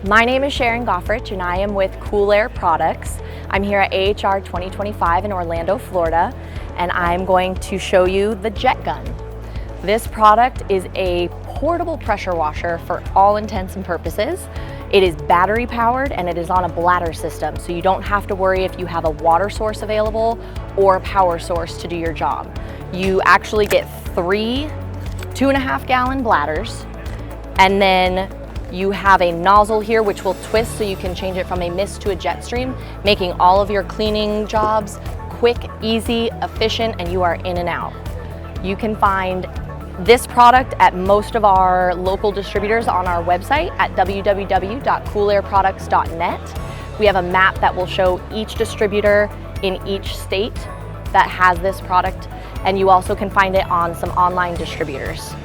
My name is Sharon Goepferich and I am with Cool Air Products. I'm here at AHR 2025 in Orlando, Florida, and I'm going to show you the Jet Gun. This product is a portable pressure washer for all intents and purposes. It is battery powered and it is on a bladder system, so you don't have to worry if you have a water source available or a power source to do your job. You actually get 3 2.5 gallon bladders, and then you have a nozzle here which will twist so you can change it from a mist to a jet stream, making all of your cleaning jobs quick, easy, efficient, and you are in and out. You can find this product at most of our local distributors on our website at www.coolairproducts.net. We have a map that will show each distributor in each state that has this product, and you also can find it on some online distributors.